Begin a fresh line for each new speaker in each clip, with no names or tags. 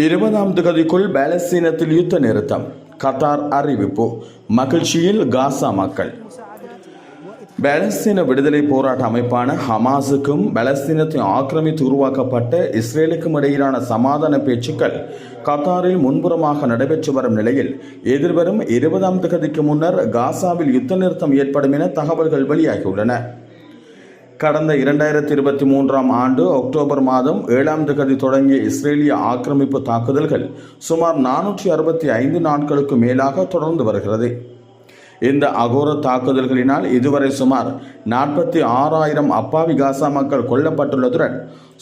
20ஆம் திகதிக்குள் பாலஸ்தீனத்தில் யுத்த நிறுத்தம். கத்தார் அறிவிப்பு. மகிழ்ச்சியில் காசா மக்கள். பாலஸ்தீன விடுதலை போராட்ட அமைப்பான ஹமாஸுக்கும் பாலஸ்தீனத்தை ஆக்கிரமித்து உருவாக்கப்பட்ட இஸ்ரேலுக்கும் இடையிலான சமாதான பேச்சுக்கள் கத்தாரில் முன்புறமாக நடைபெற்று வரும் நிலையில் எதிர்வரும் 20ஆம் திகதிக்கு முன்னர் காசாவில் யுத்த நிறுத்தம் ஏற்படும் என தகவல்கள் வெளியாகியுள்ளன. கடந்த 2023ஆம் ஆண்டு அக்டோபர் மாதம் 7ஆம் திகதி தொடங்கிய இஸ்ரேலிய ஆக்கிரமிப்பு தாக்குதல்கள் சுமார் 465 நாட்களுக்கு மேலாக தொடர்ந்து வருகிறது. இந்த அகோர தாக்குதல்களினால் இதுவரை சுமார் 46,000 அப்பாவி காசா மக்கள் கொல்லப்பட்டுள்ளதுடன்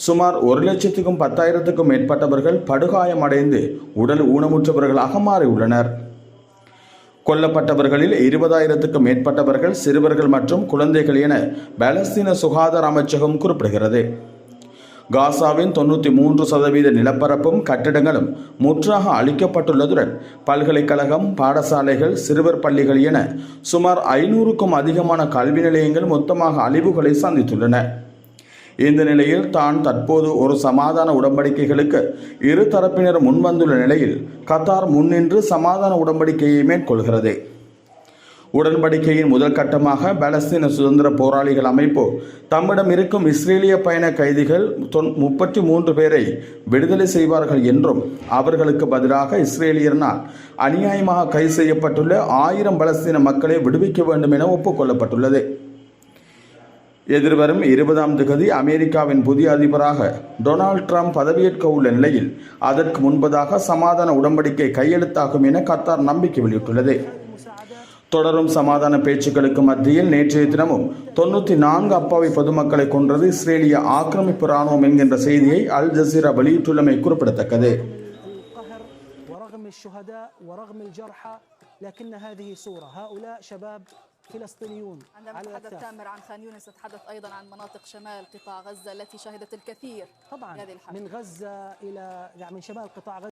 சுமார் 1,10,000க்கும் மேற்பட்டவர்கள் படுகாயமடைந்து உடல் ஊனமுற்றவர்களாக மாறியுள்ளனர். கொல்லப்பட்டவர்களில் 20,000க்கும் மேற்பட்டவர்கள் சிறுவர்கள் மற்றும் குழந்தைகள் என பாலஸ்தீன சுகாதார அமைச்சகம் குறிப்பிடுகிறது. காசாவின் 93% நிலப்பரப்பும் கட்டிடங்களும் முற்றாக அழிக்கப்பட்டுள்ளதுடன் பல்கலைக்கழகம், பாடசாலைகள், சிறுவர் பள்ளிகள் என சுமார் 500க்கும் அதிகமான கல்வி நிலையங்கள் மொத்தமாக அழிவுகளை சந்தித்துள்ளன. இந்த நிலையில் தான் தற்போது ஒரு சமாதான உடன்படிக்கைகளுக்கு இரு தரப்பினர் முன்வந்துள்ள நிலையில் கத்தார் முன்னின்று சமாதான உடன்படிக்கையை மேற்கொள்கிறது. உடன்படிக்கையின் முதல் கட்டமாக பாலஸ்தீன சுதந்திர போராளிகள் அமைப்பு தம்மிடம் இருக்கும் இஸ்ரேலிய பயண கைதிகள் 33 பேரை விடுதலை செய்வார்கள் என்றும் அவர்களுக்கு பதிலாக இஸ்ரேலியர்னால் அநியாயமாக கைது செய்யப்பட்டுள்ள 1000 பாலஸ்தீன மக்களை விடுவிக்க வேண்டும் என ஒப்புக்கொள்ளப்பட்டுள்ளது. எதிர்வரும் 20ஆம் திகதி அமெரிக்காவின் புதிய அதிபராக டொனால்ட் ட்ரம்ப் பதவியேற்க உள்ள நிலையில் அதற்கு முன்பதாக சமாதான உடன்படிக்கை கையெழுத்தாகும் என கத்தார் நம்பிக்கை வெளியிட்டுள்ளது. தொடரும் சமாதான பேச்சுக்களுக்கு மத்தியில் நேற்றைய தினமும் 94 அப்பாவி பொதுமக்களை கொன்றது இஸ்ரேலிய ஆக்கிரமிப்பு இராணுவம் என்கின்ற செய்தியை அல் ஜசீரா வெளியிட்டுள்ளமை குறிப்பிடத்தக்கது.
فلسطينيون. عندما تحدث تامر عن خان يونس تحدث أيضا عن مناطق شمال قطاع غزة التي شهدت الكثير طبعا من هذه الحرب. من غزة إلى من شمال قطاع غزة